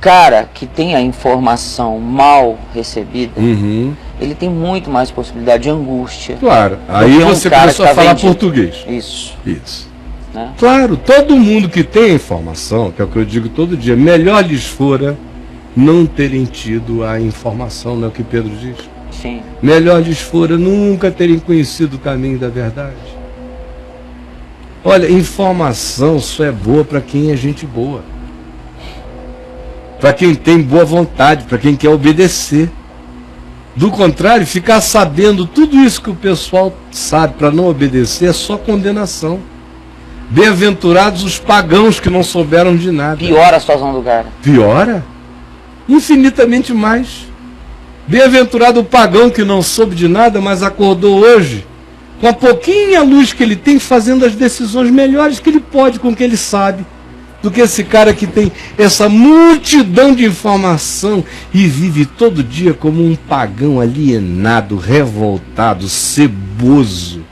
cara que tem a informação mal recebida, ele tem muito mais possibilidade de angústia. Claro, aí você começou a falar português. Isso. Né? Claro, todo mundo que tem a informação, que é o que eu digo todo dia, melhor lhes fora não terem tido a informação, não é o que Pedro diz? Sim. Melhor lhes fora nunca terem conhecido o caminho da verdade. Olha, informação só é boa para quem é gente boa. Para quem tem boa vontade, para quem quer obedecer. Do contrário, ficar sabendo tudo isso que o pessoal sabe para não obedecer é só condenação. Bem-aventurados os pagãos que não souberam de nada. Piora a situação do cara. Piora? Infinitamente mais. Bem-aventurado o pagão que não soube de nada, mas acordou hoje com a pouquinha luz que ele tem, fazendo as decisões melhores que ele pode com o que ele sabe, do que esse cara que tem essa multidão de informação e vive todo dia como um pagão alienado, revoltado, ceboso,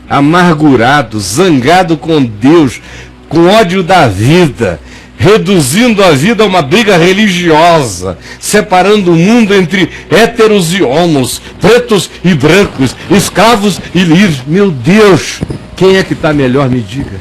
amargurado, zangado com Deus, com ódio da vida, reduzindo a vida a uma briga religiosa, separando o mundo entre héteros e homos, pretos e brancos, escravos e livres. Meu Deus, quem é que está melhor, me diga?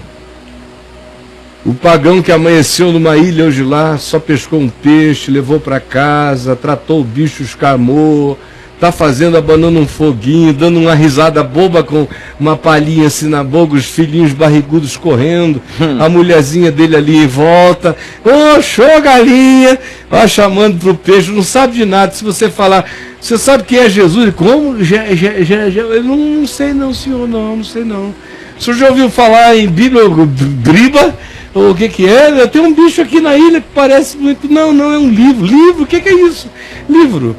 O pagão que amanheceu numa ilha hoje lá, só pescou um peixe, levou para casa, tratou o bicho, escamou, está fazendo, abanando um foguinho, dando uma risada boba com uma palhinha assim na boca, os filhinhos barrigudos correndo, a mulherzinha dele ali em volta, ô, show galinha, vai chamando pro peixe, não sabe de nada. Se você falar, você sabe quem é Jesus? Como? Eu não sei não, senhor, não sei não. O senhor já ouviu falar em Bíblia, briba? O que é? Eu tenho um bicho aqui na ilha que parece muito... Não, é um livro. Livro? O que é isso? Livro.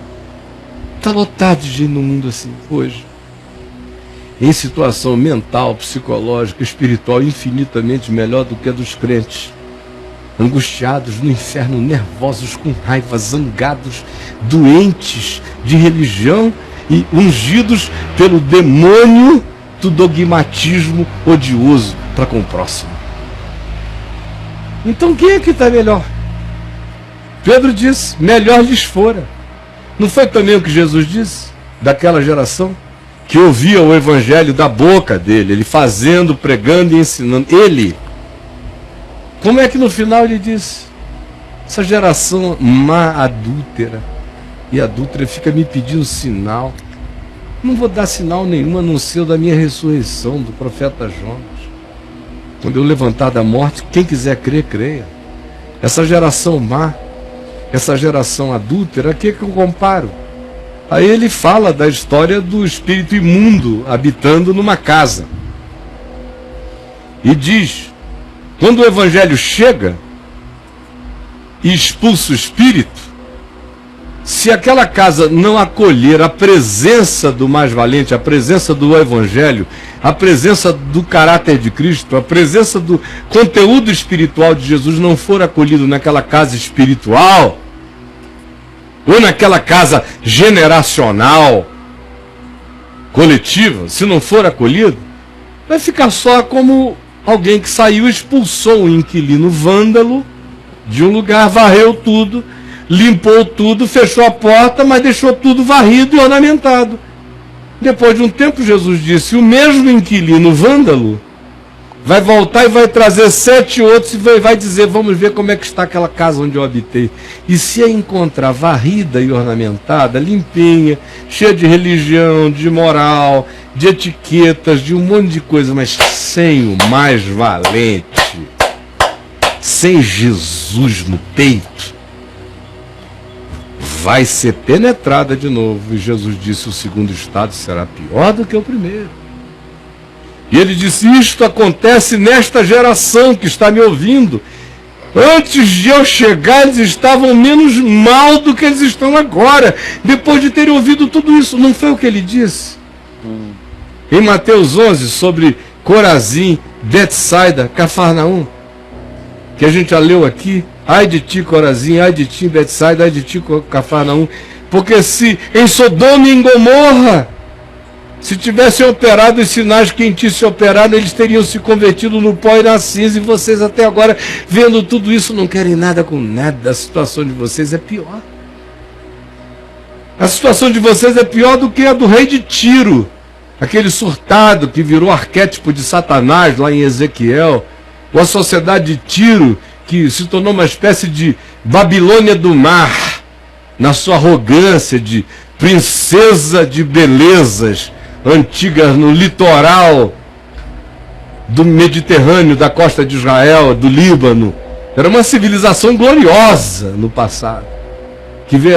Está lotado de gente no mundo assim, hoje. Em situação mental, psicológica, espiritual, infinitamente melhor do que a dos crentes. Angustiados no inferno, nervosos, com raiva, zangados, doentes de religião e ungidos pelo demônio do dogmatismo odioso para com o próximo. Então quem é que está melhor? Pedro disse, melhor lhes fora. Não foi também o que Jesus disse? Daquela geração que ouvia o evangelho da boca dele, ele fazendo, pregando e ensinando. Ele. Como é que no final ele disse? Essa geração má, adúltera, e adúltera fica me pedindo sinal. Não vou dar sinal nenhum, a não ser o da minha ressurreição, do profeta Jonas. Quando eu levantar da morte, quem quiser crer, creia. Essa geração má, essa geração adúltera, a que eu comparo? Aí ele fala da história do espírito imundo habitando numa casa. E diz, quando o evangelho chega e expulsa o espírito, se aquela casa não acolher a presença do mais valente, a presença do evangelho, a presença do caráter de Cristo, a presença do conteúdo espiritual de Jesus não for acolhido naquela casa espiritual, ou naquela casa generacional, coletiva, se não for acolhido, vai ficar só como alguém que saiu e expulsou um inquilino vândalo de um lugar, varreu tudo, limpou tudo, fechou a porta, mas deixou tudo varrido e ornamentado. Depois de um tempo, Jesus disse, o mesmo inquilino vândalo vai voltar e vai trazer 7 outros e vai dizer, vamos ver como é que está aquela casa onde eu habitei. E se a encontrar varrida e ornamentada, limpinha, cheia de religião, de moral, de etiquetas, de um monte de coisa, mas sem o mais valente, sem Jesus no peito, vai ser penetrada de novo. E Jesus disse, o segundo estado será pior do que o primeiro. E ele disse, isto acontece nesta geração que está me ouvindo. Antes de eu chegar, eles estavam menos mal do que eles estão agora, depois de terem ouvido tudo isso. Não foi o que ele disse? Em Mateus 11, sobre Corazim, Betsaida, Cafarnaum, que a gente já leu aqui. Ai de ti, Corazim, ai de ti, Betsaida, ai de ti, Cafarnaum. Porque se em Sodoma e em Gomorra Se tivessem operado os sinais que em ti se operaram, eles teriam se convertido no pó e na cinza, e vocês até agora, vendo tudo isso, não querem nada com nada. A situação de vocês é pior. A situação de vocês é pior do que a do rei de Tiro, aquele surtado que virou arquétipo de Satanás lá em Ezequiel, ou a sociedade de Tiro, que se tornou uma espécie de Babilônia do mar, na sua arrogância de princesa de belezas antigas no litoral do Mediterrâneo, da costa de Israel, do Líbano. Era uma civilização gloriosa no passado, que veio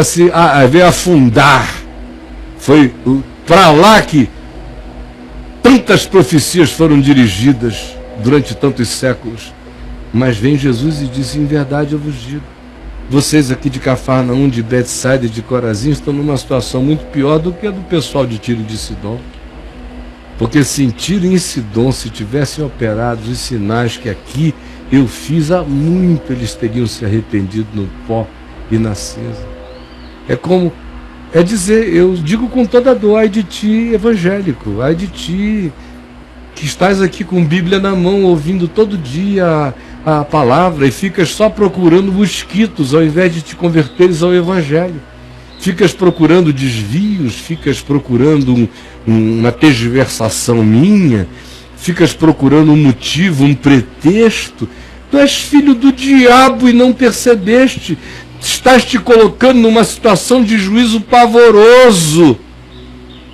afundar. Foi para lá que tantas profecias foram dirigidas durante tantos séculos. Mas vem Jesus e diz: em verdade eu vos digo, vocês aqui de Cafarnaum, de Betsaida e de Corazim estão numa situação muito pior do que a do pessoal de Tiro e de Sidom. Porque se em Tiro e em Sidom se tivessem operado os sinais que aqui eu fiz, há muito eles teriam se arrependido no pó e na cinza. É dizer, eu digo com toda dor, ai de ti, evangélico, ai de ti, que estás aqui com Bíblia na mão, ouvindo todo dia a palavra, e ficas só procurando mosquitos, ao invés de te converteres ao Evangelho. Ficas procurando desvios, ficas procurando uma tergiversação minha, ficas procurando um motivo, um pretexto. Tu és filho do diabo e não percebeste. Estás te colocando numa situação de juízo pavoroso.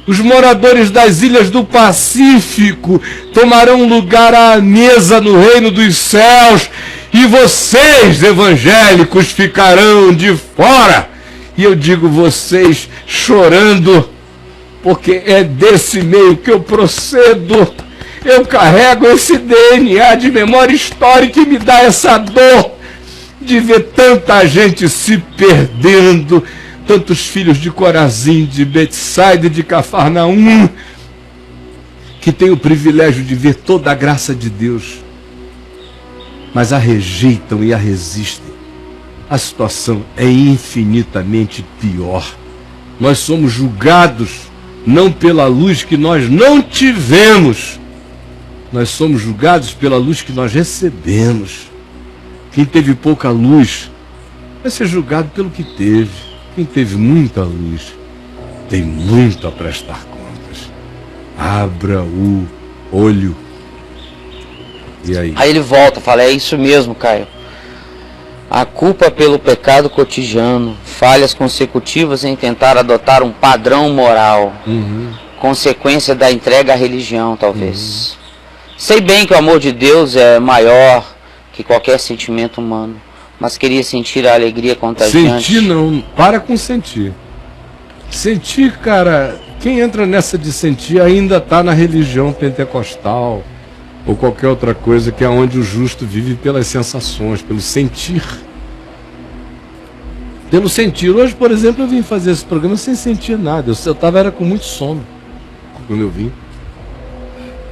Os moradores das ilhas do Pacífico tomarão lugar à mesa no reino dos céus, e vocês, evangélicos, ficarão de fora. E eu digo vocês chorando, porque é desse meio que eu procedo. Eu carrego esse DNA de memória histórica e me dá essa dor de ver tanta gente se perdendo, tantos filhos de Corazim, de Betsaida e de Cafarnaum, que têm o privilégio de ver toda a graça de Deus, mas a rejeitam e a resistem. A situação é infinitamente pior. Nós somos julgados não pela luz que nós não tivemos, nós somos julgados pela luz que nós recebemos. Quem teve pouca luz vai ser julgado pelo que teve. Quem teve muita luz tem muito a prestar contas. Abra o olho. E aí? Aí ele volta, fala: é isso mesmo, Caio. A culpa pelo pecado cotidiano, falhas consecutivas em tentar adotar um padrão moral, consequência da entrega à religião, talvez. Sei bem que o amor de Deus é maior que qualquer sentimento humano, mas queria sentir a alegria contagiante. Sentir não, para com sentir. Sentir, cara, quem entra nessa de sentir ainda está na religião pentecostal ou qualquer outra coisa, que é onde o justo vive pelas sensações, pelo sentir. Pelo sentir. Hoje, por exemplo, eu vim fazer esse programa sem sentir nada. Eu estava com muito sono quando eu vim.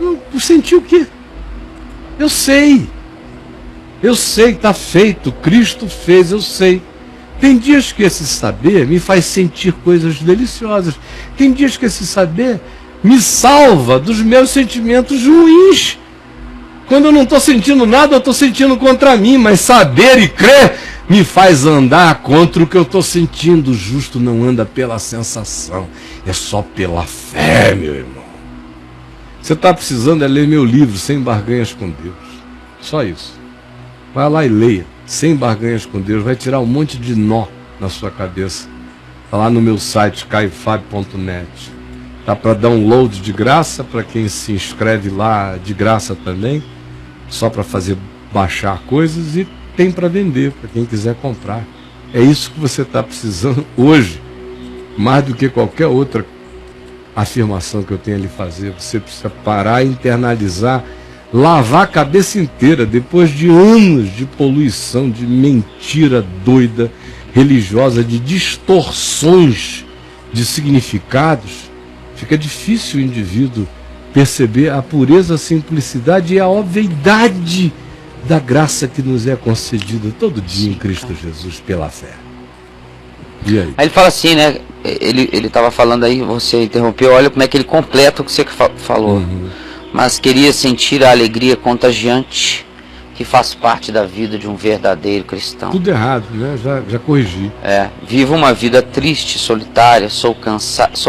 Eu senti o quê? Eu sei que está feito, Cristo fez, eu sei. Tem dias que esse saber me faz sentir coisas deliciosas. Tem dias que esse saber me salva dos meus sentimentos ruins. Quando eu não estou sentindo nada, eu estou sentindo contra mim, mas saber e crer me faz andar contra o que eu estou sentindo. O justo não anda pela sensação, é só pela fé, meu irmão. Você está precisando é ler meu livro, Sem Barganhas com Deus. Só isso. Vai lá e leia, Sem Barganhas com Deus. Vai tirar um monte de nó na sua cabeça. Está lá no meu site, caiofabio.net. Está para download de graça, para quem se inscreve lá de graça também. Só para fazer baixar coisas, e tem para vender, para quem quiser comprar. É isso que você está precisando hoje, mais do que qualquer outra afirmação que eu tenha a lhe fazer. Você precisa parar, internalizar, lavar a cabeça inteira, depois de anos de poluição, de mentira doida, religiosa, de distorções de significados. Fica difícil o indivíduo perceber a pureza, a simplicidade e a obviedade da graça que nos é concedida todo dia em Cristo Jesus pela fé. E aí? Aí ele fala assim, né? Ele estava falando aí, você interrompeu, olha como é que ele completa o que você falou. Mas queria sentir a alegria contagiante que faz parte da vida de um verdadeiro cristão. Tudo errado, né? Já corrigi. Vivo uma vida triste, solitária, sou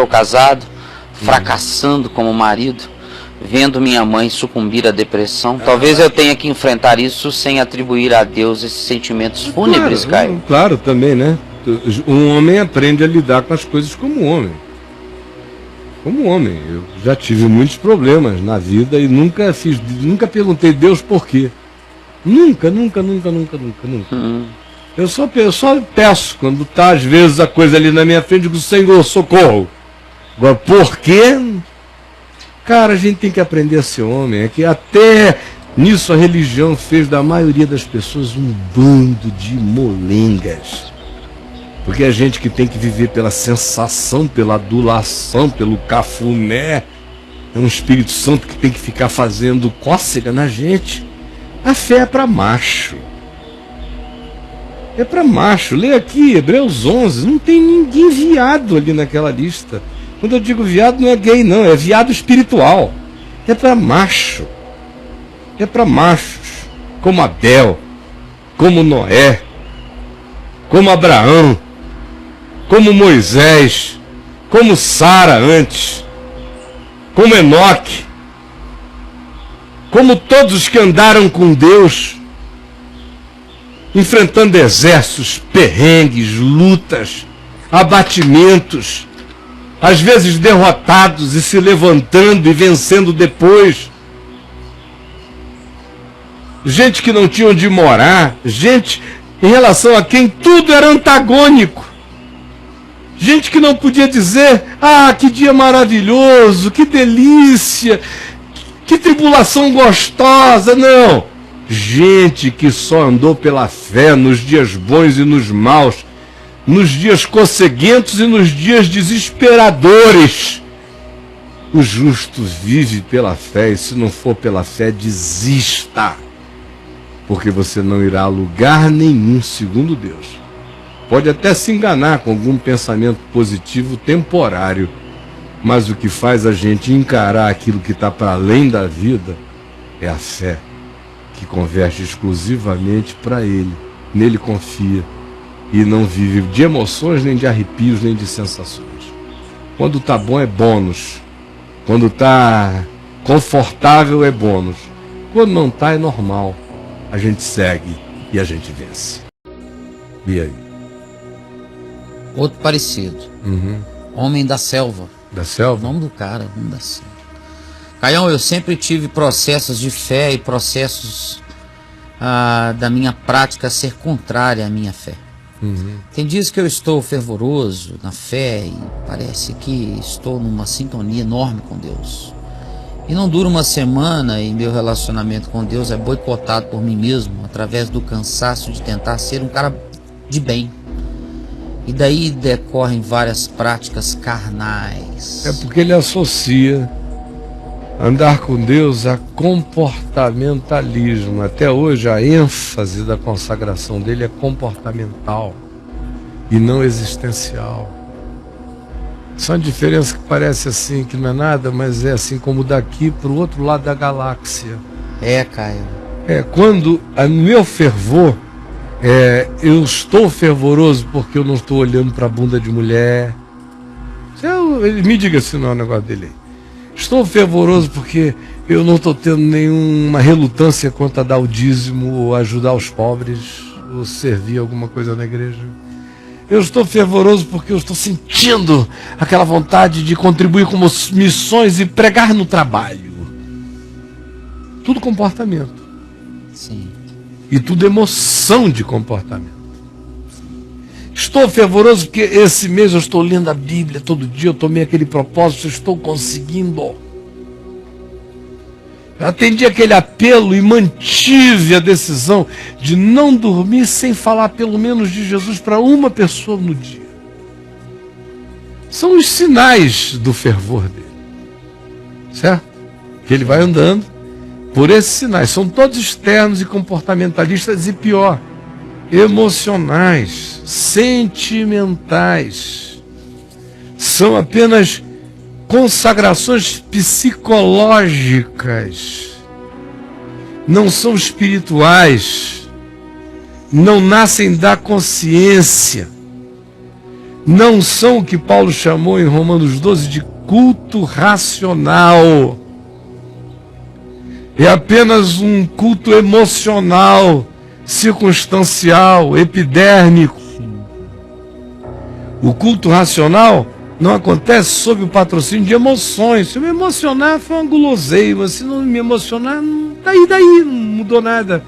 casado, fracassando como marido, vendo minha mãe sucumbir à depressão. Talvez eu tenha que enfrentar isso sem atribuir a Deus esses sentimentos fúnebres, Caio. Claro, também, né? Um homem aprende a lidar com as coisas como homem. Como homem. Eu já tive muitos problemas na vida e nunca perguntei a Deus por quê. Nunca. Eu só peço, quando tá às vezes a coisa ali na minha frente, digo, Senhor, socorro. Agora, por quê? Cara, a gente tem que aprender a ser homem. É que até nisso a religião fez da maioria das pessoas um bando de molengas. Porque é gente que tem que viver pela sensação, pela adulação, pelo cafuné. É um Espírito Santo que tem que ficar fazendo cócega na gente. A fé é para macho. É para macho. Lê aqui, Hebreus 11. Não tem ninguém viado ali naquela lista. Quando eu digo viado, não é gay, não. É viado espiritual. É para macho. É para machos. Como Abel. Como Noé. Como Abraão. Como Moisés, como Sara antes, como Enoque, como todos os que andaram com Deus, enfrentando exércitos, perrengues, lutas, abatimentos, às vezes derrotados e se levantando e vencendo depois. Gente que não tinha onde morar, gente em relação a quem tudo era antagônico. Gente que não podia dizer, que dia maravilhoso, que delícia, que tribulação gostosa, não. Gente que só andou pela fé nos dias bons e nos maus, nos dias conseguintes e nos dias desesperadores. O justo vive pela fé, e se não for pela fé, desista. Porque você não irá a lugar nenhum segundo Deus. Pode até se enganar com algum pensamento positivo temporário, mas o que faz a gente encarar aquilo que está para além da vida é a fé, que converge exclusivamente para Ele. Nele confia e não vive de emoções, nem de arrepios, nem de sensações. Quando está bom é bônus, quando está confortável é bônus, quando não está é normal. A gente segue e a gente vence. E aí? Outro parecido. Homem da Selva. Da Selva? O nome do cara, Homem da Selva. Caião, eu sempre tive processos de fé e processos da minha prática ser contrária à minha fé. Tem dias que eu estou fervoroso na fé e parece que estou numa sintonia enorme com Deus. E não dura uma semana e meu relacionamento com Deus é boicotado por mim mesmo através do cansaço de tentar ser um cara de bem. E daí decorrem várias práticas carnais. É porque ele associa andar com Deus a comportamentalismo. Até hoje a ênfase da consagração dele é comportamental e não existencial. Isso é uma diferença que parece assim, que não é nada, mas é assim como daqui para o outro lado da galáxia. Caio. Quando o meu fervor, eu estou fervoroso porque eu não estou olhando para a bunda de mulher. Me diga se não é o negócio dele aí. Estou fervoroso porque eu não estou tendo nenhuma relutância quanto a dar o dízimo, ou ajudar os pobres, ou servir alguma coisa na igreja. Eu estou fervoroso porque eu estou sentindo aquela vontade de contribuir com missões e pregar no trabalho. Tudo comportamento. Sim. E tudo emoção de comportamento. Estou fervoroso porque esse mês eu estou lendo a Bíblia todo dia, eu tomei aquele propósito, eu estou conseguindo. Eu atendi aquele apelo e mantive a decisão de não dormir sem falar pelo menos de Jesus para uma pessoa no dia. São os sinais do fervor dele. Certo? Que ele vai andando por esses sinais. São todos externos e comportamentalistas, e pior, emocionais, sentimentais. São apenas consagrações psicológicas. Não são espirituais. Não nascem da consciência. Não são o que Paulo chamou em Romanos 12 de culto racional. É apenas um culto emocional, circunstancial, epidérmico. O culto racional não acontece sob o patrocínio de emoções. Se eu me emocionar, foi uma guloseima. Se não me emocionar, daí, não mudou nada.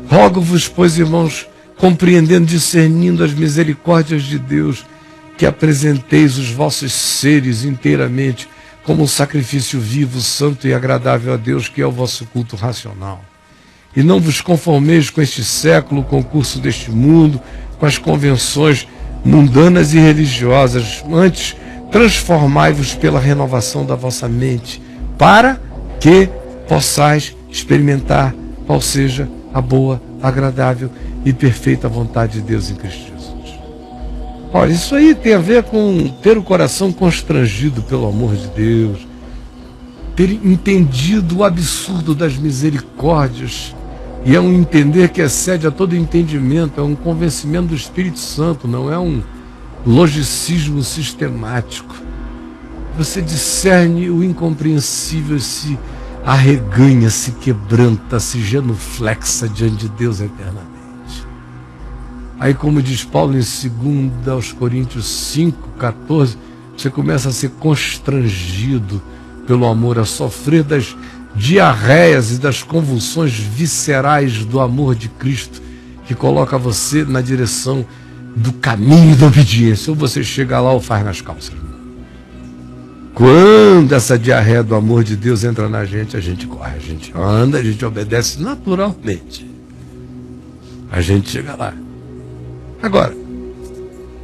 Rogo-vos, pois, irmãos, compreendendo, discernindo as misericórdias de Deus, que apresenteis os vossos seres inteiramente como um sacrifício vivo, santo e agradável a Deus, que é o vosso culto racional. E não vos conformeis com este século, com o curso deste mundo, com as convenções mundanas e religiosas. Antes, transformai-vos pela renovação da vossa mente, para que possais experimentar qual seja a boa, agradável e perfeita vontade de Deus em Cristo Jesus. Olha, isso aí tem a ver com ter o coração constrangido pelo amor de Deus, ter entendido o absurdo das misericórdias, e é um entender que excede a todo entendimento, é um convencimento do Espírito Santo, não é um logicismo sistemático. Você discerne o incompreensível, se arreganha, se quebranta, se genuflexa diante de Deus eternamente. Aí, como diz Paulo em 2 Coríntios 5:14, você começa a ser constrangido pelo amor, a sofrer das diarreias e das convulsões viscerais do amor de Cristo, que coloca você na direção do caminho da obediência. Ou você chega lá ou faz nas calças. Quando essa diarreia do amor de Deus entra na gente, a gente corre, a gente anda, a gente obedece naturalmente. A gente chega lá. Agora,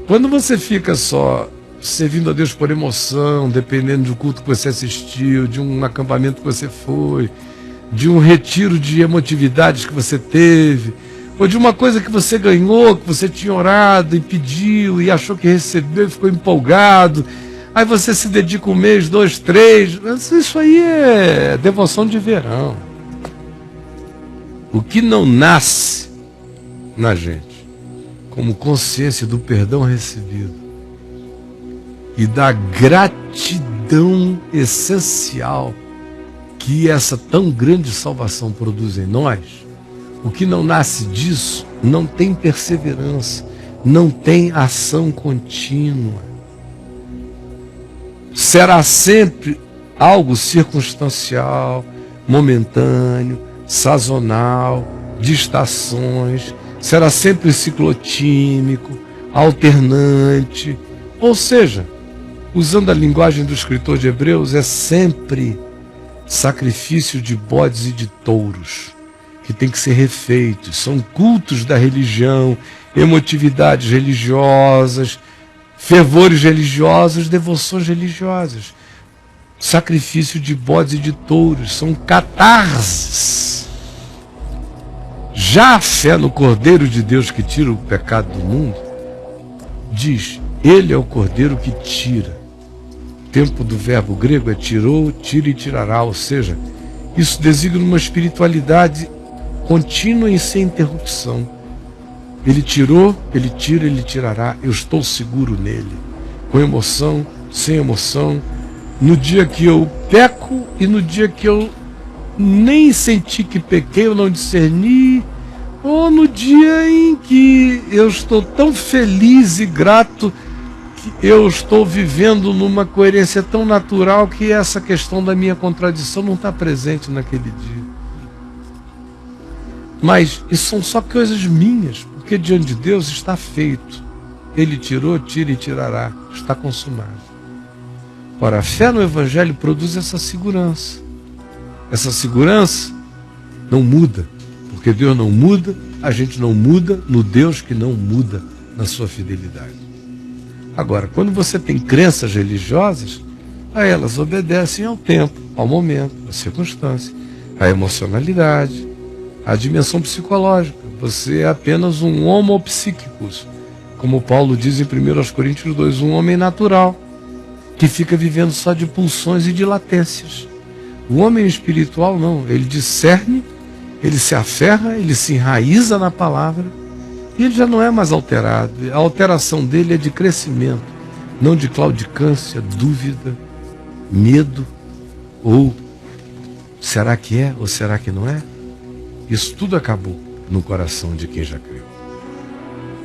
quando você fica só servindo a Deus por emoção, dependendo do culto que você assistiu, de um acampamento que você foi, de um retiro de emotividades que você teve, ou de uma coisa que você ganhou, que você tinha orado e pediu e achou que recebeu e ficou empolgado, aí você se dedica 1 mês, 2, 3, isso aí é devoção de verão. O que não nasce na gente como consciência do perdão recebido e da gratidão essencial que essa tão grande salvação produz em nós, o que não nasce disso não tem perseverança, não tem ação contínua. Será sempre algo circunstancial, momentâneo, sazonal, de estações, será sempre ciclotímico, alternante, ou seja, usando a linguagem do escritor de Hebreus, é sempre sacrifício de bodes e de touros, que tem que ser refeitos. São cultos da religião, emotividades religiosas, fervores religiosos, devoções religiosas. Sacrifício de bodes e de touros, são catarses. Já a fé no Cordeiro de Deus que tira o pecado do mundo, diz, ele é o Cordeiro que tira. O tempo do verbo grego é tirou, tira e tirará, ou seja, isso designa uma espiritualidade contínua e sem interrupção. Ele tirou, ele tira, ele tirará, eu estou seguro nele, com emoção, sem emoção, no dia que eu peco e no dia que eu nem senti que pequei, eu não discerni, ou no dia em que eu estou tão feliz e grato que eu estou vivendo numa coerência tão natural que essa questão da minha contradição não está presente naquele dia. Mas isso são só coisas minhas, porque diante de Deus está feito. Ele tirou, tira e tirará, está consumado. Ora, a fé no Evangelho produz essa segurança. Essa segurança não muda, porque Deus não muda, a gente não muda no Deus que não muda na sua fidelidade. Agora, quando você tem crenças religiosas, a elas obedecem ao tempo, ao momento, à circunstância, à emocionalidade, à dimensão psicológica. Você é apenas um homo psíquicos, como Paulo diz em 1 Coríntios 2, um homem natural, que fica vivendo só de pulsões e de latências. O homem espiritual não, ele discerne, ele se aferra, ele se enraiza na palavra, e ele já não é mais alterado. A alteração dele é de crescimento, não de claudicância, dúvida, medo, ou será que é ou será que não é? Isso tudo acabou no coração de quem já creu.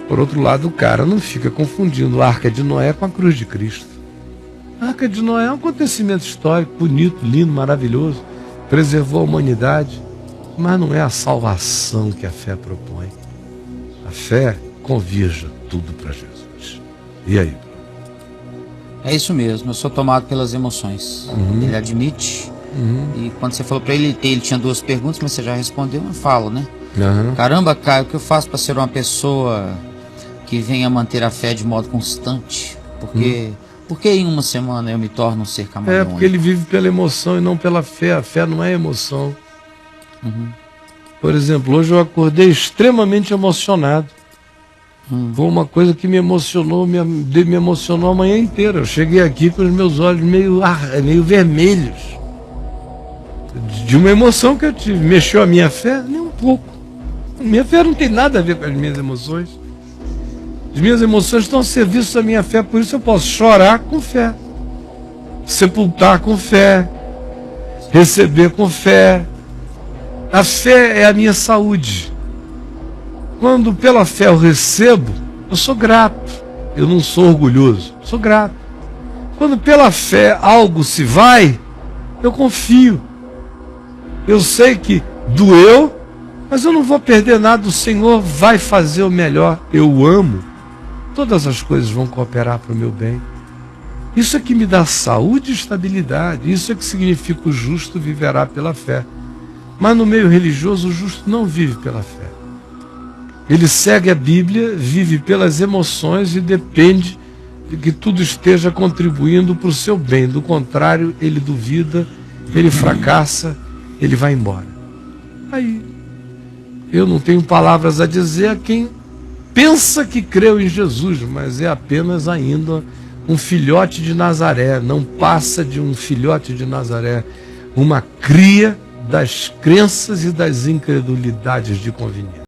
Por outro lado, o cara não fica confundindo a Arca de Noé com a cruz de Cristo. A Arca de Noé é um acontecimento histórico, bonito, lindo, maravilhoso, preservou a humanidade, mas não é a salvação que a fé propõe. A fé convirja tudo para Jesus. E aí? É isso mesmo, eu sou tomado pelas emoções. Ele admite. E quando você falou para ele, ele tinha 2 perguntas, mas você já respondeu, eu falo, né? Caramba, Caio, o que eu faço para ser uma pessoa que venha manter a fé de modo constante? Porque em uma semana eu me torno um ser camaleônico? Porque ele vive pela emoção e não pela fé. A fé não é emoção. Por exemplo, hoje eu acordei extremamente emocionado. Foi uma coisa que me emocionou, me emocionou a manhã inteira. Eu cheguei aqui com os meus olhos meio vermelhos. De uma emoção que eu tive. Mexeu a minha fé? Nem um pouco. Minha fé não tem nada a ver com as minhas emoções. As minhas emoções estão a serviço da minha fé, por isso eu posso chorar com fé, sepultar com fé, receber com fé. A fé é a minha saúde. Quando pela fé eu recebo, eu sou grato. Eu não sou orgulhoso, sou grato. Quando pela fé algo se vai, eu confio. Eu sei que doeu, mas eu não vou perder nada. O Senhor vai fazer o melhor. Eu amo. Todas as coisas vão cooperar para o meu bem. Isso é que me dá saúde e estabilidade. Isso é que significa o justo viverá pela fé. Mas no meio religioso, o justo não vive pela fé. Ele segue a Bíblia, vive pelas emoções e depende de que tudo esteja contribuindo para o seu bem. Do contrário, ele duvida, ele fracassa, ele vai embora. Aí, eu não tenho palavras a dizer a quem pensa que creu em Jesus, mas é apenas ainda um filhote de Nazaré, não passa de um filhote de Nazaré, uma cria das crenças e das incredulidades de conveniência.